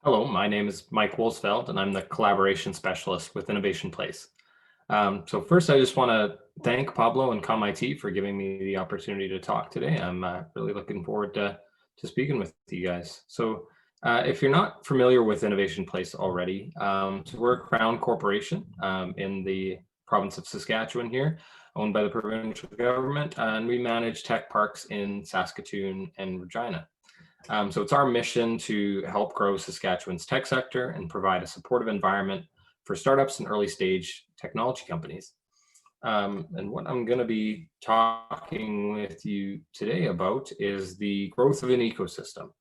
Hello, my name is Mike Wolsfeld, and I'm the collaboration specialist with InnovationPlace. So first, I just want to thank Pablo and ComIT for giving me the opportunity to talk today. I'm really looking forward to speaking with you guys. So if you're not familiar with InnovationPlace already, so we're a Crown Corporation in the province of Saskatchewan here, owned by the provincial government, and we manage tech parks in Saskatoon and Regina. So it's our mission to help grow Saskatchewan's tech sector and provide a supportive environment for startups and early stage technology companies. And what I'm going to be talking with you today about is the growth of an ecosystem.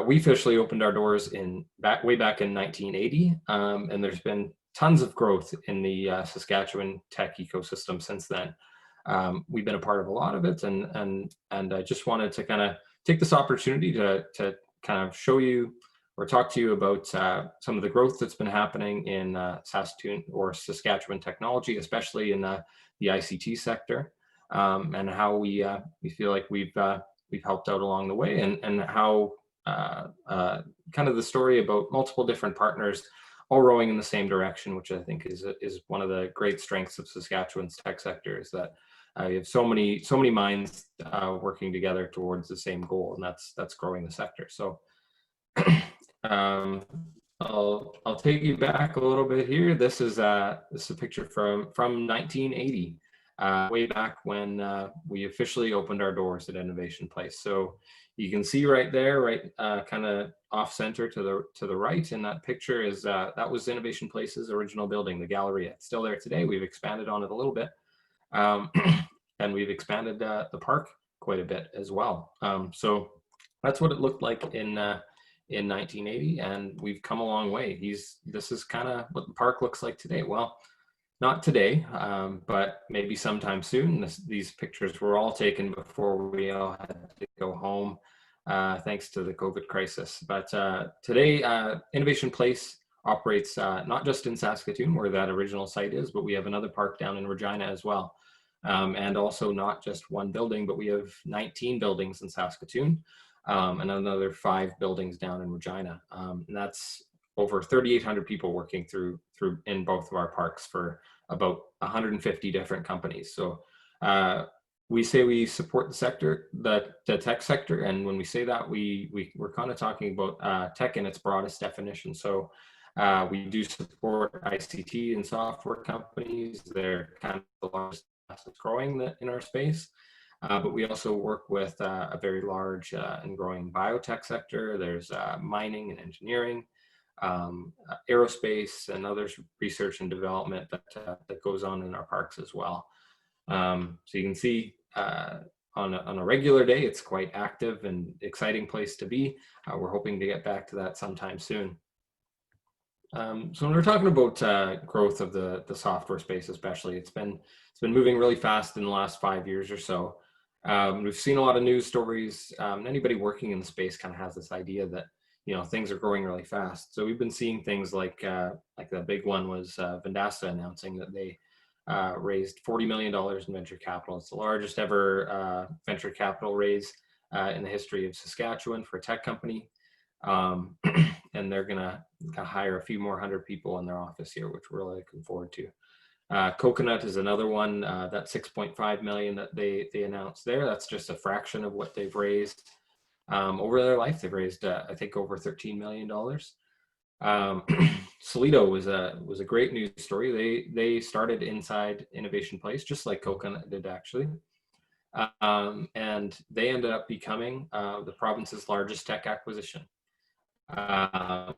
We officially opened our doors way back in 1980, and there's been tons of growth in the Saskatchewan tech ecosystem since then. We've been a part of a lot of it, and I just wanted to kind of take this opportunity to kind of show you or talk to you about some of the growth that's been happening in Saskatoon or Saskatchewan technology, especially in the ICT sector, and how we feel like we've helped out along the way, and how kind of the story about multiple different partners all rowing in the same direction, which I think is one of the great strengths of Saskatchewan's tech sector, is that you have so many minds working together towards the same goal, and that's growing the sector. So I'll take you back a little bit here. This is a picture from 1980, way back when we officially opened our doors at InnovationPlace. So you can see right there, right, kind of off center to the right in that picture is that was InnovationPlace's original building, the Galleria. It's still there today. We've expanded on it a little bit. And we've expanded the park quite a bit as well. So that's what it looked like in 1980, and we've come a long way. This is kind of what the park looks like today. Well, not today, but maybe sometime soon. These pictures were all taken before we all had to go home, thanks to the COVID crisis. But today, InnovationPlace operates not just in Saskatoon, where that original site is, but we have another park down in Regina as well. And also not just one building, but we have 19 buildings in Saskatoon, and another 5 buildings down in Regina. And that's over 3,800 people working through in both of our parks for about 150 different companies. So we say we support the sector, the tech sector, and when we say that, we're kind of talking about tech in its broadest definition. So we do support ICT and software companies. They're kind of the largest growing in our space. But we also work with a very large and growing biotech sector. There's mining and engineering, aerospace, and others, research and development that goes on in our parks as well. So you can see on a regular day, it's quite active and exciting place to be. We're hoping to get back to that sometime soon. So when we're talking about growth of the software space, especially, it's been moving really fast in the last 5 years or so. We've seen a lot of news stories. Anybody working in the space kind of has this idea that things are growing really fast. So we've been seeing things like the big one was Vendasta announcing that they raised $40 million in venture capital. It's the largest ever venture capital raise in the history of Saskatchewan for a tech company. And they're gonna hire a few more 100 people in their office here, which we're really looking forward to. Coconut is another one, that 6.5 million that they announced there. That's just a fraction of what they've raised over their life. They've raised, I think, over $13 million. Solido was a great news story. They started inside InnovationPlace, just like Coconut did actually. And they ended up becoming the province's largest tech acquisition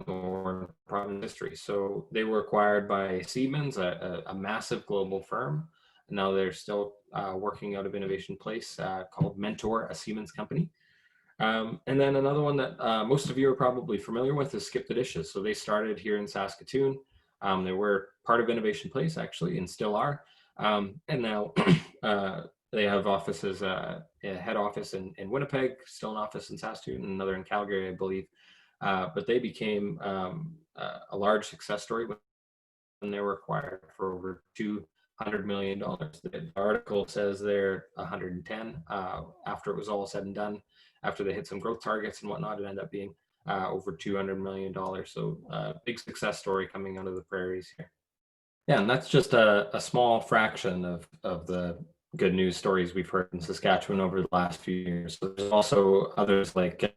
or province history. So they were acquired by Siemens, a massive global firm. And now they're still working out of InnovationPlace called Mentor, a Siemens company. And then another one that most of you are probably familiar with is Skip the Dishes. So they started here in Saskatoon. They were part of InnovationPlace actually, and still are. And now they have offices, a head office in Winnipeg, still an office in Saskatoon, and another in Calgary, I believe. But they became a large success story when they were acquired for over $200 million. The article says they're 110 after it was all said and done. After they hit some growth targets and whatnot, it ended up being over $200 million. So big success story coming out of the prairies here. Yeah, and that's just a small fraction of the good news stories we've heard in Saskatchewan over the last few years. So there's also others like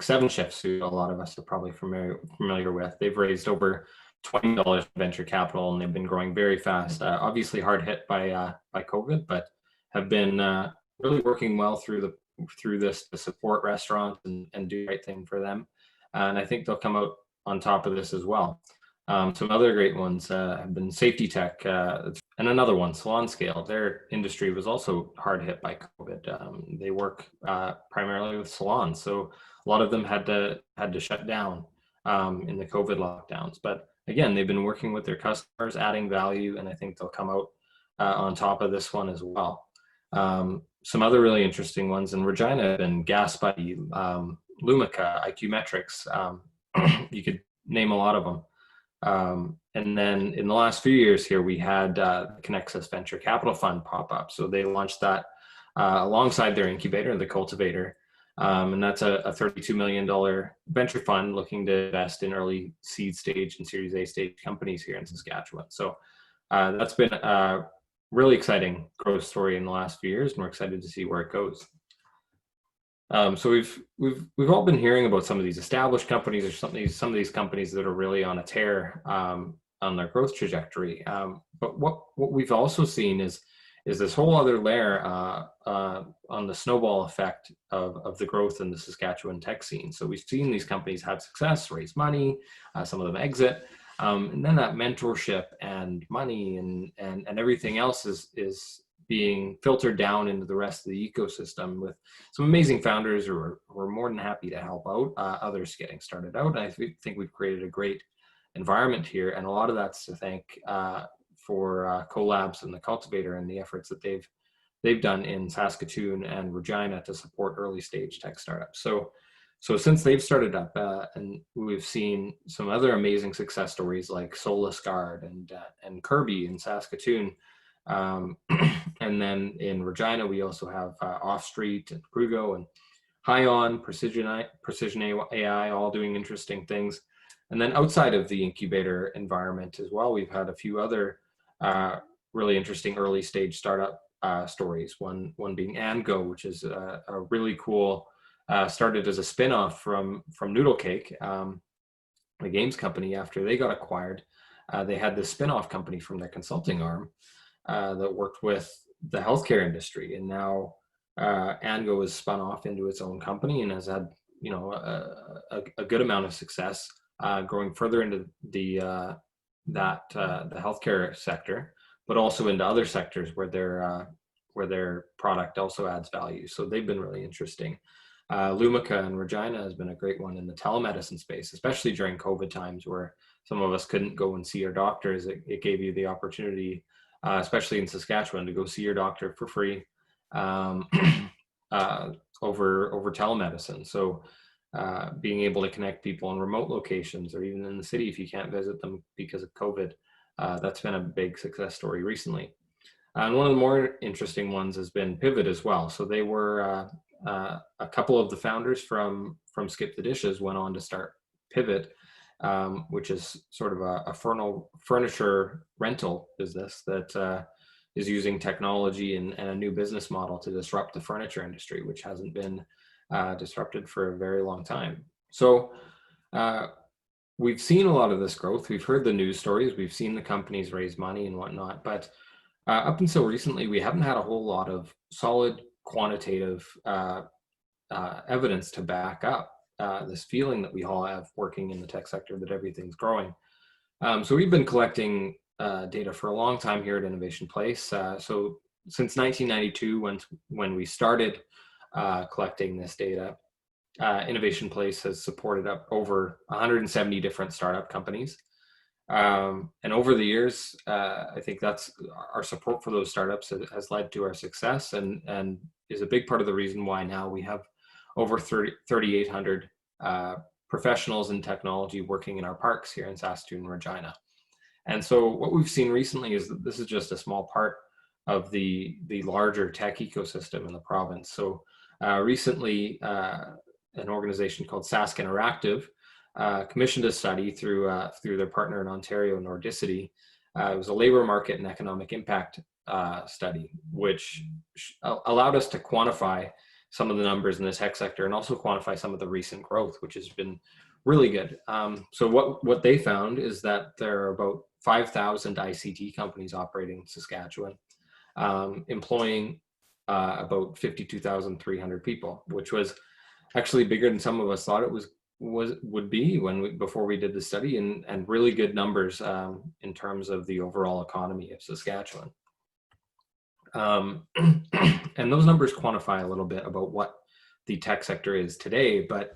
Seven Shifts, who a lot of us are probably familiar with. They've raised over $20 venture capital, and they've been growing very fast. Obviously hard hit by COVID, but have been really working well through this to support restaurants and do the right thing for them. And I think they'll come out on top of this as well. Some other great ones have been Safety Tech, and another one, Salon Scale. Their industry was also hard hit by COVID. They work primarily with salons, so a lot of them had to shut down in the COVID lockdowns. But again, they've been working with their customers, adding value, and I think they'll come out on top of this one as well. Some other really interesting ones in Regina have been Gas Buddy, Lumica, IQ Metrics. You could name a lot of them. And then in the last few years here, we had Connexus Venture Capital Fund pop up. So they launched that alongside their incubator, the Cultivator. And that's a $32 million venture fund looking to invest in early seed stage and Series A stage companies here in Saskatchewan. So that's been a really exciting growth story in the last few years, and we're excited to see where it goes. So we've all been hearing about some of these established companies, or some of these companies that are really on a tear on their growth trajectory. But what we've also seen is this whole other layer on the snowball effect of the growth in the Saskatchewan tech scene. So we've seen these companies have success, raise money, some of them exit, and then that mentorship and money and everything else is being filtered down into the rest of the ecosystem with some amazing founders who are more than happy to help out others getting started out. And I think we've created a great environment here, and a lot of that's to thank for Collabs and the Cultivator and the efforts that they've done in Saskatoon and Regina to support early stage tech startups. So since they've started up, and we've seen some other amazing success stories like Solus Guard and Kirby in Saskatoon. And then in Regina, we also have Offstreet and Krugo and Hion, Precision AI, all doing interesting things. And then outside of the incubator environment as well, we've had a few other really interesting early stage startup stories. One being Ango, which is a really cool, started as a spinoff from Noodle Cake, the games company. After they got acquired, they had this spinoff company from their consulting arm that worked with the healthcare industry, and now Ango is spun off into its own company and has had a good amount of success growing further into the healthcare sector, but also into other sectors where their product also adds value. So they've been really interesting. Lumica in Regina has been a great one in the telemedicine space, especially during COVID times where some of us couldn't go and see our doctors. It gave you the opportunity, especially in Saskatchewan, to go see your doctor for free over telemedicine. So being able to connect people in remote locations or even in the city if you can't visit them because of COVID, that's been a big success story recently. And one of the more interesting ones has been Pivot as well. So they were a couple of the founders from Skip the Dishes went on to start Pivot, which is sort of a furniture rental business that is using technology and a new business model to disrupt the furniture industry, which hasn't been disrupted for a very long time. So we've seen a lot of this growth. We've heard the news stories. We've seen the companies raise money and whatnot. But up until recently, we haven't had a whole lot of solid quantitative evidence to back up this feeling that we all have working in the tech sector that everything's growing. So we've been collecting data for a long time here at InnovationPlace. So since 1992, when we started collecting this data, InnovationPlace has supported up over 170 different startup companies. And over the years, I think that's our support for those startups has led to our success and is a big part of the reason why now we have over 3,800 professionals in technology working in our parks here in Saskatoon and Regina. And so what we've seen recently is that this is just a small part of the larger tech ecosystem in the province. So recently, an organization called Sask Interactive commissioned a study through their partner in Ontario, Nordicity. It was a labor market and economic impact study, which allowed us to quantify some of the numbers in the tech sector and also quantify some of the recent growth, which has been really good. So what they found is that there are about 5,000 ICT companies operating in Saskatchewan, employing about 52,300 people, which was actually bigger than some of us thought it would be before we did the study, and really good numbers in terms of the overall economy of Saskatchewan. And those numbers quantify a little bit about what the tech sector is today, but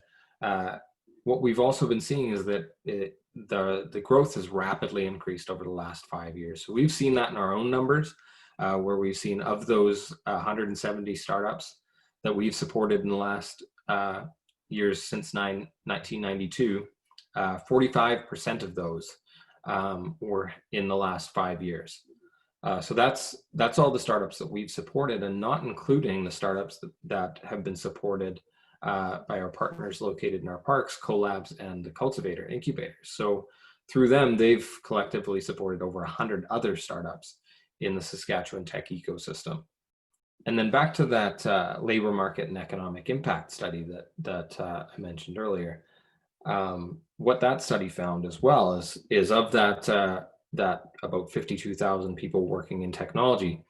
what we've also been seeing is that the growth has rapidly increased over the last 5 years. So we've seen that in our own numbers, where we've seen of those 170 startups that we've supported in the last years since 1992, 45% of those were in the last 5 years. So that's all the startups that we've supported, and not including the startups that have been supported by our partners located in our parks, Collabs and the Cultivator Incubators. So through them, they've collectively supported over 100 other startups in the Saskatchewan tech ecosystem. And then back to that labor market and economic impact study that I mentioned earlier. What that study found as well is of that about 52,000 people working in technology,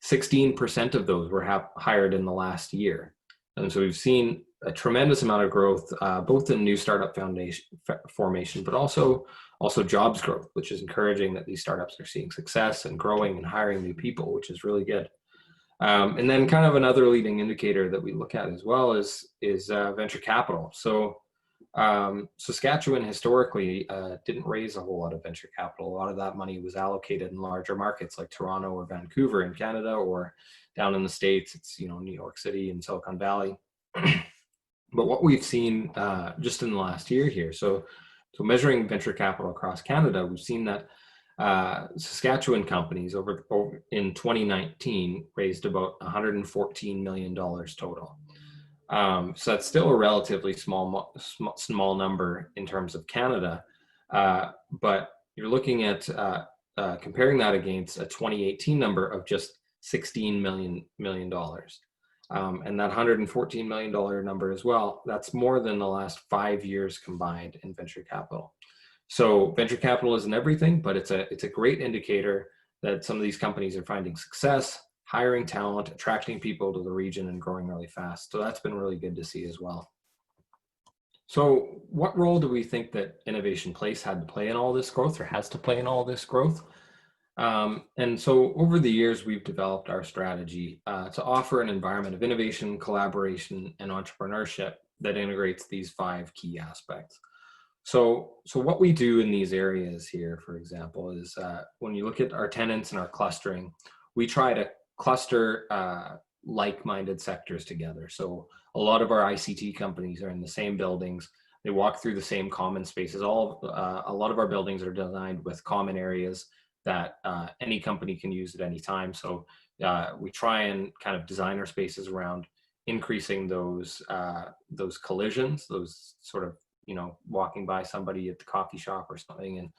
16% of those were hired in the last year. And so we've seen a tremendous amount of growth, both in new startup formation, but also jobs growth, which is encouraging that these startups are seeing success and growing and hiring new people, which is really good. And then kind of another leading indicator that we look at as well is venture capital. So Saskatchewan historically didn't raise a whole lot of venture capital. A lot of that money was allocated in larger markets like Toronto or Vancouver in Canada, or down in the States, it's New York City and Silicon Valley. But what we've seen just in the last year here, so measuring venture capital across Canada, we've seen that Saskatchewan companies over in 2019 raised about $114 million total. So that's still a relatively small number in terms of Canada, but you're looking at comparing that against a 2018 number of just $16 million. And that $114 million number as well, that's more than the last 5 years combined in venture capital. So venture capital isn't everything, but it's a great indicator that some of these companies are finding success, hiring talent, attracting people to the region, and growing really fast. So that's been really good to see as well. So what role do we think that InnovationPlace had to play in all this growth, or has to play in all this growth? And so over the years, we've developed our strategy to offer an environment of innovation, collaboration, and entrepreneurship that integrates these 5 key aspects. So what we do in these areas here, for example, is when you look at our tenants and our clustering, we try to cluster like-minded sectors together. So a lot of our ICT companies are in the same buildings. They walk through the same common spaces. A lot of our buildings are designed with common areas that any company can use at any time. So we try and kind of design our spaces around increasing those collisions, those sort of, walking by somebody at the coffee shop or something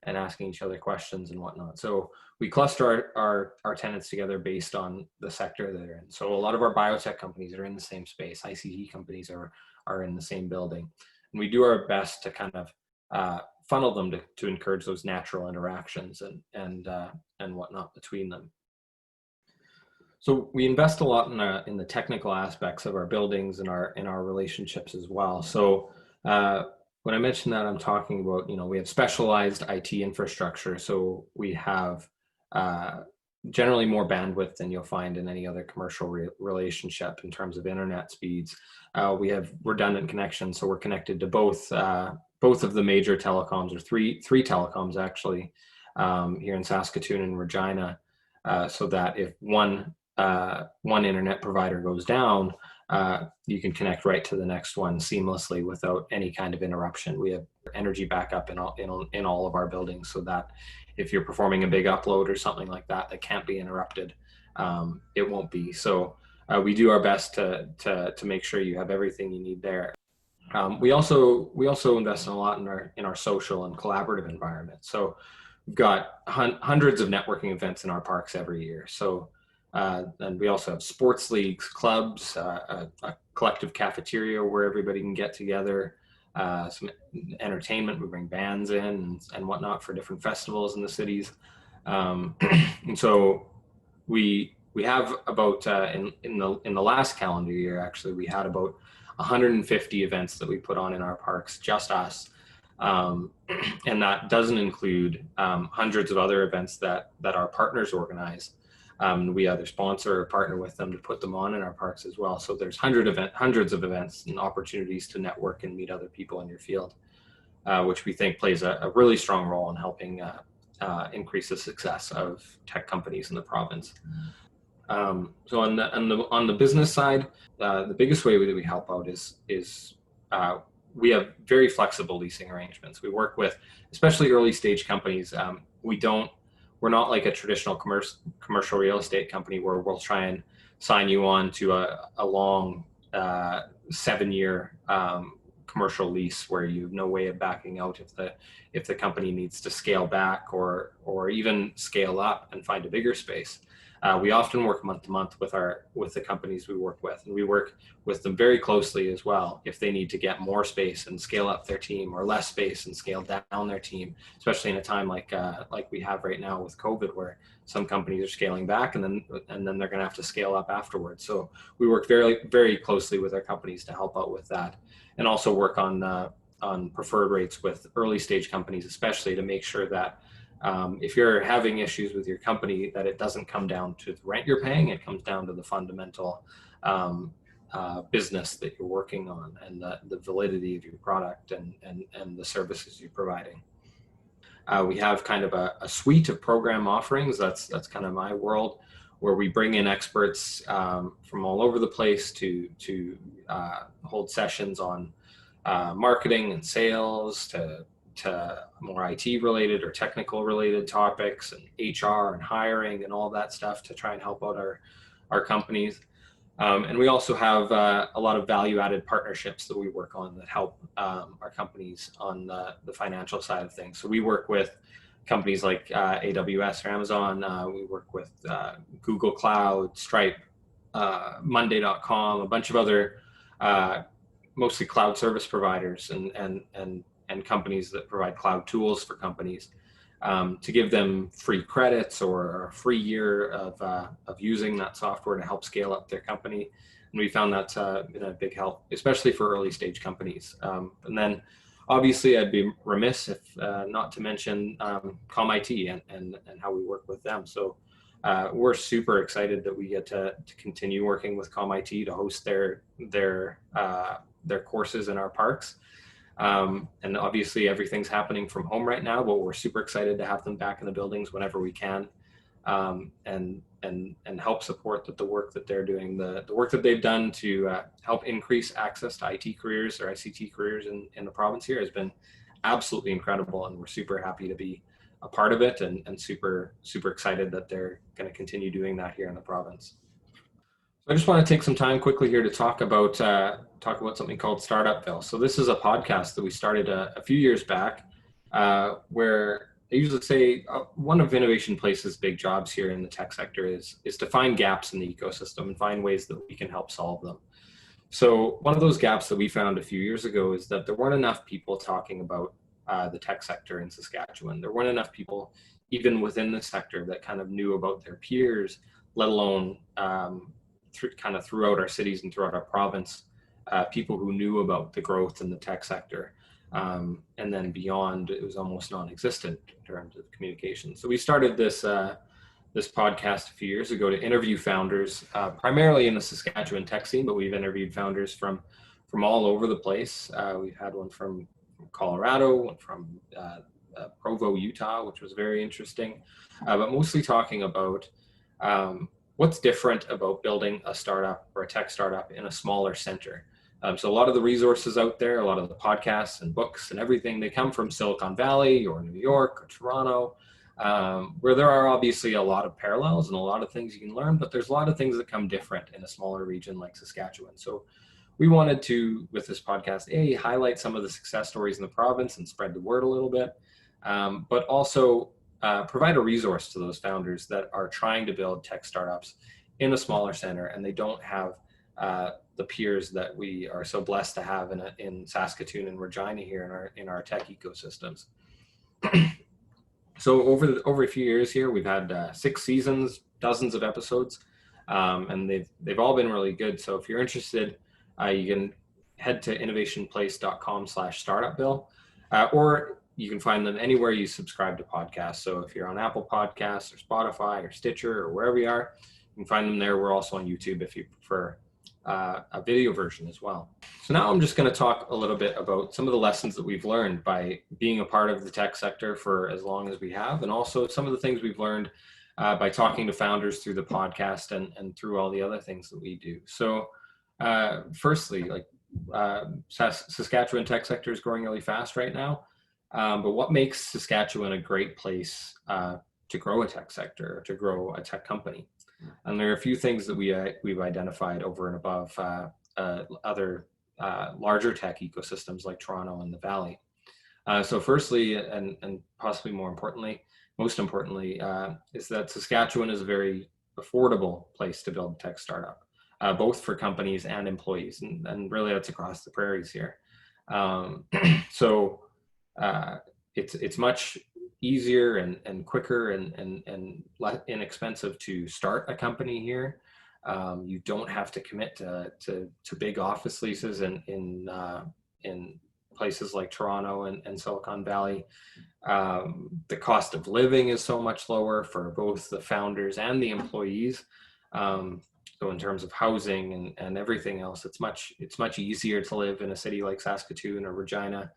and asking each other questions and whatnot. So we cluster our tenants together based on the sector they're in. So a lot of our biotech companies are in the same space. ICT companies are in the same building. And we do our best to kind of funnel them to encourage those natural interactions and whatnot between them. So we invest a lot in the technical aspects of our buildings and our relationships as well. So when I mention that, I'm talking about, we have specialized IT infrastructure. So we have generally more bandwidth than you'll find in any other commercial relationship in terms of internet speeds. We have redundant connections, so we're connected to both of the major telecoms, or three telecoms actually, here in Saskatoon and Regina, so that if one internet provider goes down, you can connect right to the next one seamlessly without any kind of interruption. We have energy backup in all of our buildings, so that if you're performing a big upload or something like that can't be interrupted, it won't be. So we do our best to make sure you have everything you need there. We also invest a lot in our social and collaborative environment. So we've got hundreds of networking events in our parks every year. So and we also have sports leagues, clubs, a collective cafeteria where everybody can get together, some entertainment. We bring bands in and whatnot for different festivals in the cities. And so we have about in the last calendar year, actually, we had about 150 events that we put on in our parks, just us. Um, and that doesn't include hundreds of other events that our partners organize. We either sponsor or partner with them to put them on in our parks as well. So there's hundreds of events and opportunities to network and meet other people in your field, which we think plays a really strong role in helping increase the success of tech companies in the province. So on the business side, the biggest way that we help out is we have very flexible leasing arrangements. We work with, especially early stage companies. We're not like a traditional commercial real estate company where we'll try and sign you on to a long 7-year commercial lease where you have no way of backing out if the company needs to scale back or even scale up and find a bigger space. We often work month to month with the companies we work with, and we work with them very closely as well if they need to get more space and scale up their team, or less space and scale down their team, especially in a time like we have right now with COVID, where some companies are scaling back and then they're going to have to scale up afterwards. So we work very, very closely with our companies to help out with that, and also work on preferred rates with early stage companies, especially to make sure that if you're having issues with your company, that it doesn't come down to the rent you're paying, it comes down to the fundamental business that you're working on, and the validity of your product and the services you're providing. We have kind of a suite of program offerings. That's kind of my world, where we bring in experts from all over the place to hold sessions on marketing and sales, to more IT related or technical related topics, and HR and hiring and all that stuff, to try and help out our companies. And we also have a lot of value added partnerships that we work on that help our companies on the financial side of things. So we work with companies like AWS or Amazon. We work with Google Cloud, Stripe, Monday.com, a bunch of other mostly cloud service providers and companies that provide cloud tools for companies, to give them free credits or a free year of using that software to help scale up their company. And we found that's been a big help, especially for early stage companies. And then obviously I'd be remiss if not to mention ComIT and how we work with them. So we're super excited that we get to continue working with ComIT to host their courses in our parks. And obviously everything's happening from home right now, but we're super excited to have them back in the buildings whenever we can, and help support the work that they're doing, the work that they've done to help increase access to IT careers or ICT careers in the province here has been absolutely incredible. And we're super happy to be a part of it, and super excited that they're going to continue doing that here in the province. So I just want to take some time quickly here to talk about something called Startupville. So this is a podcast that we started a few years back, where I usually say one of InnovationPlace's big jobs here in the tech sector is to find gaps in the ecosystem and find ways that we can help solve them. So one of those gaps that we found a few years ago is that there weren't enough people talking about the tech sector in Saskatchewan. There weren't enough people even within the sector that kind of knew about their peers, let alone throughout our cities and throughout our province, people who knew about the growth in the tech sector. And then beyond, it was almost non-existent in terms of communication. So we started this podcast a few years ago to interview founders, primarily in the Saskatchewan tech scene, but we've interviewed founders from all over the place. We've had one from Colorado, one from Provo, Utah, which was very interesting, but mostly talking about what's different about building a startup or a tech startup in a smaller center. So a lot of the resources out there, a lot of the podcasts and books and everything, they come from Silicon Valley or New York or Toronto, where there are obviously a lot of parallels and a lot of things you can learn, but there's a lot of things that come different in a smaller region like Saskatchewan. So we wanted to, with this podcast, highlight some of the success stories in the province and spread the word a little bit, but also provide a resource to those founders that are trying to build tech startups in a smaller center, and they don't have the peers that we are so blessed to have in Saskatoon and Regina here in our tech ecosystems. So over a few years here, we've had 6 seasons, dozens of episodes, and they've all been really good. So if you're interested, you can head to innovationplace.com/startupbill, or you can find them anywhere you subscribe to podcasts. So if you're on Apple Podcasts or Spotify or Stitcher or wherever you are, you can find them there. We're also on YouTube if you prefer a video version as well. So now I'm just going to talk a little bit about some of the lessons that we've learned by being a part of the tech sector for as long as we have, and also some of the things we've learned by talking to founders through the podcast and through all the other things that we do. So firstly, Saskatchewan tech sector is growing really fast right now, but what makes Saskatchewan a great place to grow a tech sector, or to grow a tech company? And there are a few things that we've identified over and above other larger tech ecosystems like Toronto and the Valley. So firstly, and possibly most importantly, is that Saskatchewan is a very affordable place to build a tech startup, both for companies and employees, and really that's across the prairies here. So it's much easier and quicker and less inexpensive to start a company here. You don't have to commit to big office leases in places like Toronto and Silicon Valley. The cost of living is so much lower for both the founders and the employees. So in terms of housing and everything else, it's much easier to live in a city like Saskatoon or Regina.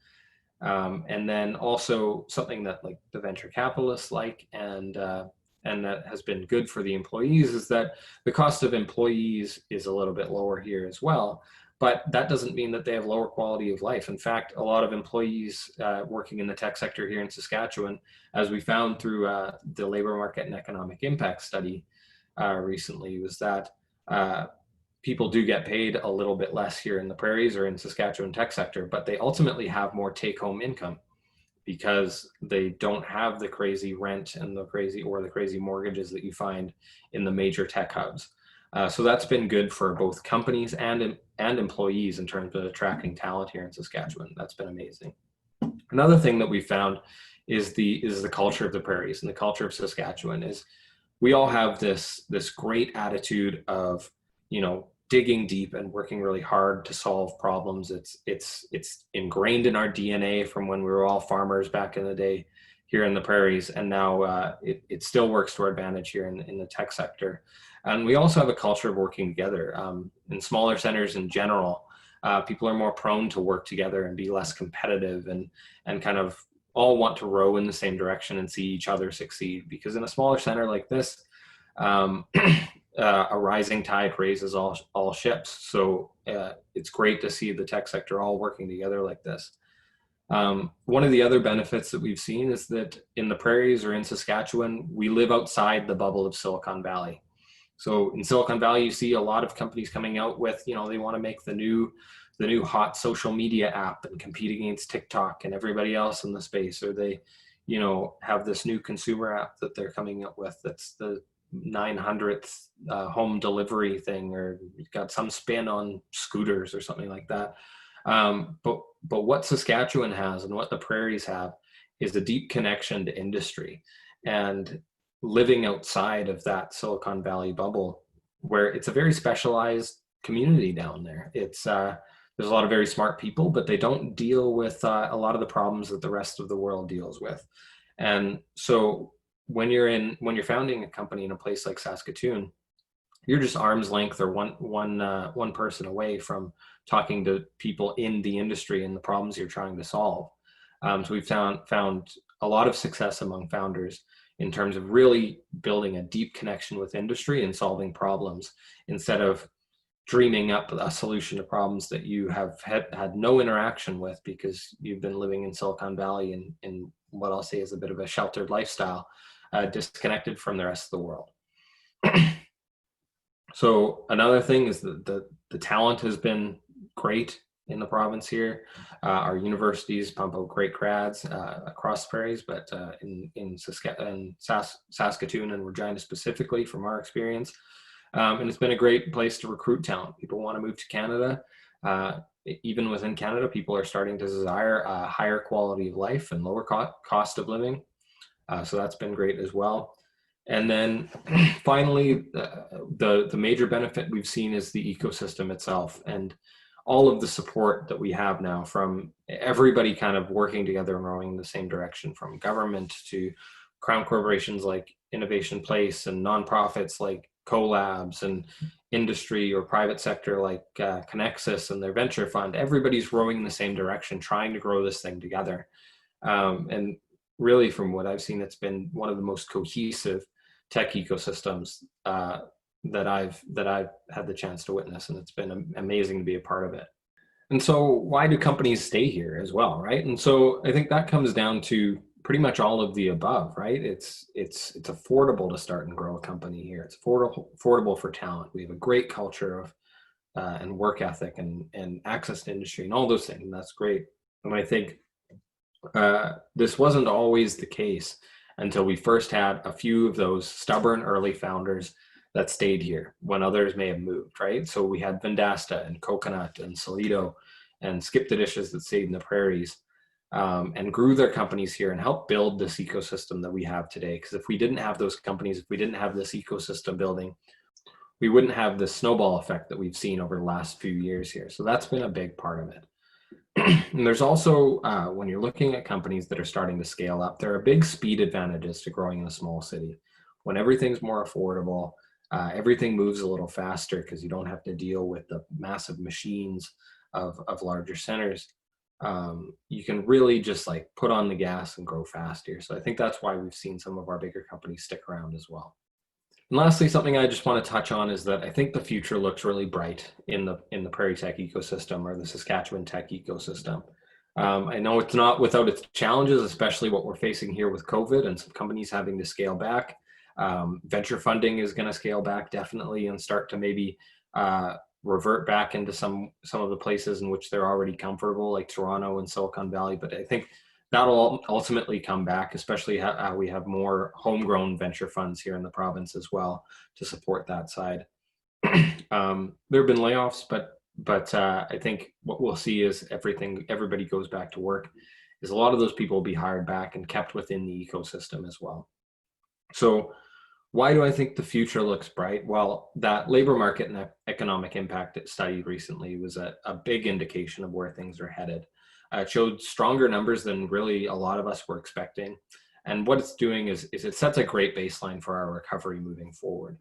And then also something that like the venture capitalists like, and that has been good for the employees, is that the cost of employees is a little bit lower here as well. But that doesn't mean that they have lower quality of life. In fact, a lot of employees working in the tech sector here in Saskatchewan, as we found through the labor market and economic impact study recently, was that people do get paid a little bit less here in the prairies or in Saskatchewan tech sector, but they ultimately have more take-home income because they don't have the crazy rent and the crazy mortgages that you find in the major tech hubs. So that's been good for both companies and employees in terms of attracting talent here in Saskatchewan. That's been amazing. Another thing that we found is the culture of the prairies, and the culture of Saskatchewan is we all have this great attitude of, digging deep and working really hard to solve problems. It's ingrained in our DNA from when we were all farmers back in the day here in the prairies, and now it still works to our advantage here in the tech sector. And we also have a culture of working together. In smaller centers in general, people are more prone to work together and be less competitive and kind of all want to row in the same direction and see each other succeed. Because in a smaller center like this, a rising tide raises all ships. So it's great to see the tech sector all working together like this. One of the other benefits that we've seen is that in the prairies or in Saskatchewan, we live outside the bubble of Silicon Valley. So in Silicon Valley, you see a lot of companies coming out with, they want to make the new hot social media app and compete against TikTok and everybody else in the space. Or they, have this new consumer app that they're coming up with that's the 900th home delivery thing, or got some spin on scooters or something like that. But what Saskatchewan has and what the prairies have is a deep connection to industry, and living outside of that Silicon Valley bubble, where it's a very specialized community down there. It's there's a lot of very smart people, but they don't deal with a lot of the problems that the rest of the world deals with. And so when you're founding a company in a place like Saskatoon, you're just arm's length or one person away from talking to people in the industry and the problems you're trying to solve. So we've found a lot of success among founders in terms of really building a deep connection with industry and solving problems, instead of dreaming up a solution to problems that you have had no interaction with because you've been living in Silicon Valley in what I'll say is a bit of a sheltered lifestyle, disconnected from the rest of the world. So another thing is that the talent has been great in the province here. Our universities pump out great grads across the prairies, but in Saskatoon and Regina specifically, from our experience. And it's been a great place to recruit talent. People want to move to Canada. Even within Canada, people are starting to desire a higher quality of life and lower cost of living. So that's been great as well. And then finally, the major benefit we've seen is the ecosystem itself, and all of the support that we have now from everybody kind of working together and rowing in the same direction, from government to crown corporations like InnovationPlace and nonprofits like CoLabs and industry or private sector like Connexus and their venture fund. Everybody's rowing in the same direction, trying to grow this thing together. And really, from what I've seen, it's been one of the most cohesive tech ecosystems that I've had the chance to witness, and it's been amazing to be a part of it. And so why do companies stay here as well, right? And so I think that comes down to pretty much all of the above, right? It's affordable to start and grow a company here. It's affordable for talent. We have a great culture of and work ethic and access to industry and all those things, and that's great. And I think this wasn't always the case until we first had a few of those stubborn early founders that stayed here when others may have moved, right? So we had Vendasta and Coconut and Solido and Skip the Dishes that stayed in the prairies and grew their companies here and helped build this ecosystem that we have today. Because if we didn't have those companies, if we didn't have this ecosystem building, we wouldn't have the snowball effect that we've seen over the last few years here. So that's been a big part of it. And there's also, when you're looking at companies that are starting to scale up, there are big speed advantages to growing in a small city. When everything's more affordable, everything moves a little faster because you don't have to deal with the massive machines of larger centers. You can really just like put on the gas and grow faster. So I think that's why we've seen some of our bigger companies stick around as well. And lastly, something I just want to touch on is that I think the future looks really bright in the prairie tech ecosystem or the Saskatchewan tech ecosystem. I know it's not without its challenges, especially what we're facing here with COVID and some companies having to scale back. Venture funding is going to scale back definitely and start to maybe revert back into some of the places in which they're already comfortable, like Toronto and Silicon Valley. But I think that'll ultimately come back, especially how we have more homegrown venture funds here in the province as well to support that side. There have been layoffs, but I think what we'll see is everybody goes back to work, is a lot of those people will be hired back and kept within the ecosystem as well. So why do I think the future looks bright? Well, that labor market and economic impact study recently was a big indication of where things are headed. It showed stronger numbers than really a lot of us were expecting. And what it's doing is it sets a great baseline for our recovery moving forward.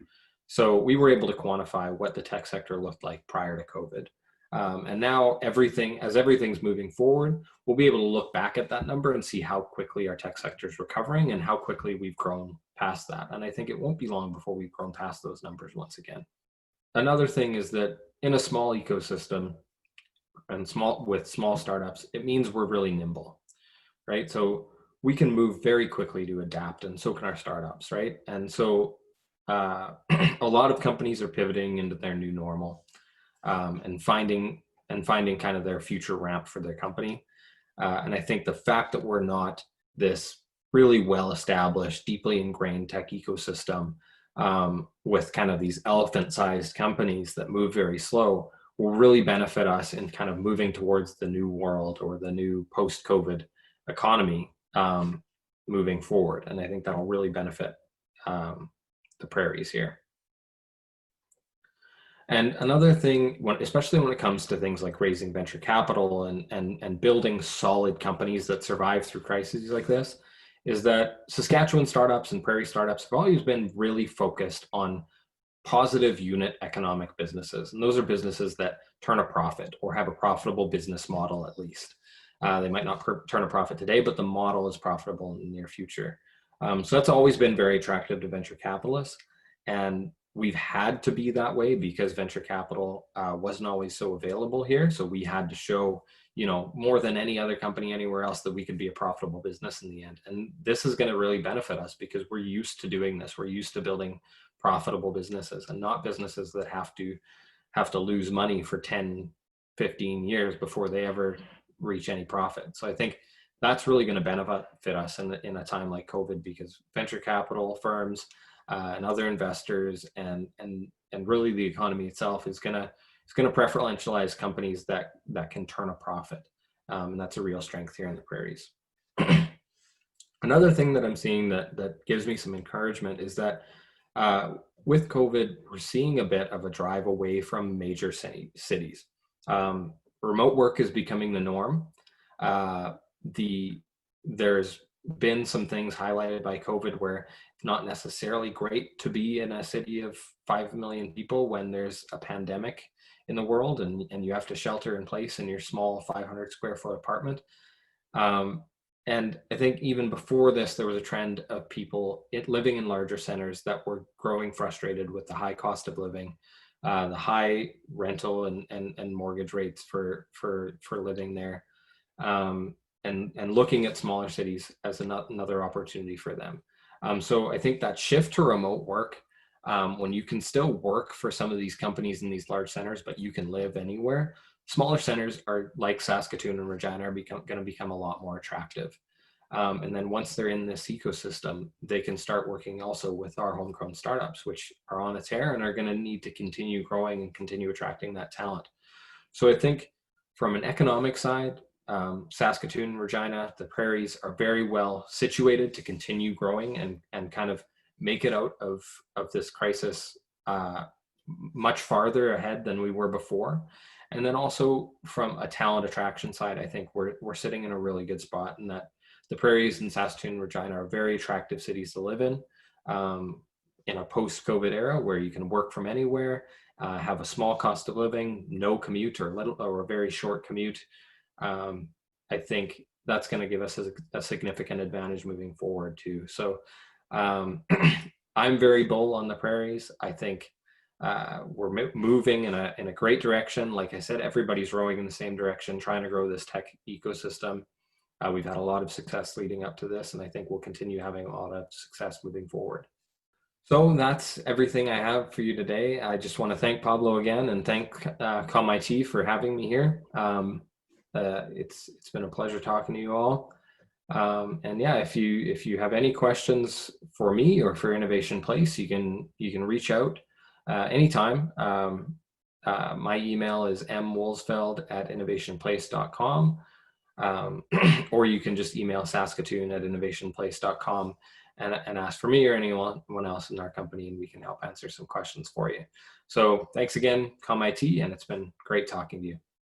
So we were able to quantify what the tech sector looked like prior to COVID. And now as everything's moving forward, we'll be able to look back at that number and see how quickly our tech sector is recovering and how quickly we've grown past that. And I think it won't be long before we've grown past those numbers once again. Another thing is that in a small ecosystem, and with small startups, it means we're really nimble, right? So we can move very quickly to adapt, and so can our startups, right? And so a lot of companies are pivoting into their new normal and finding kind of their future ramp for their company. And I think the fact that we're not this really well-established, deeply ingrained tech ecosystem with kind of these elephant-sized companies that move very slow will really benefit us in kind of moving towards the new world or the new post-COVID economy moving forward. And I think that'll really benefit the prairies here. And another thing, especially when it comes to things like raising venture capital and building solid companies that survive through crises like this, is that Saskatchewan startups and prairie startups have always been really focused on positive unit economic businesses. And those are businesses that turn a profit or have a profitable business model at least. They might not turn a profit today, but the model is profitable in the near future. So that's always been very attractive to venture capitalists. And we've had to be that way because venture capital wasn't always so available here. So we had to show, more than any other company anywhere else, that we could be a profitable business in the end. And this is going to really benefit us because we're used to doing this. We're used to building profitable businesses and not businesses that have to lose money for 10 15 years before they ever reach any profit. So I think that's really going to benefit us in a time like COVID, because venture capital firms and other investors and really the economy itself is going to preferentialize companies that can turn a profit, and that's a real strength here in the prairies. Another thing that I'm seeing that gives me some encouragement is that with COVID, we're seeing a bit of a drive away from major cities. Remote work is becoming the norm. There's been some things highlighted by COVID where it's not necessarily great to be in a city of 5 million people when there's a pandemic in the world and you have to shelter in place in your small 500 square foot apartment. And I think even before this, there was a trend of people living in larger centers that were growing frustrated with the high cost of living, the high rental and mortgage rates for living there, and looking at smaller cities as another opportunity for them. So I think that shift to remote work, when you can still work for some of these companies in these large centers, but you can live anywhere, smaller centers are like Saskatoon and Regina are going to become a lot more attractive. And then once they're in this ecosystem, they can start working also with our homegrown startups, which are on a tear and are going to need to continue growing and continue attracting that talent. So I think from an economic side, Saskatoon, Regina, the prairies are very well situated to continue growing and kind of make it out of this crisis much farther ahead than we were before. And then also from a talent attraction side, I think we're sitting in a really good spot, in that the prairies in Saskatoon and Regina are very attractive cities to live in a post-COVID era where you can work from anywhere, have a small cost of living, no commute or a very short commute. I think that's going to give us a significant advantage moving forward too. So I'm very bull on the prairies. I think we're moving in a great direction. Like I said, everybody's rowing in the same direction, trying to grow this tech ecosystem. We've had a lot of success leading up to this, and I think we'll continue having a lot of success moving forward. So that's everything I have for you today. I just want to thank Pablo again and thank ComIT for having me here. It's been a pleasure talking to you all. And yeah, if you have any questions for me or for InnovationPlace, you can reach out anytime. My email is mwolsfeld@innovationplace.com. Or you can just email saskatoon@innovationplace.com and ask for me or anyone else in our company, and we can help answer some questions for you. So thanks again, ComIT, and it's been great talking to you.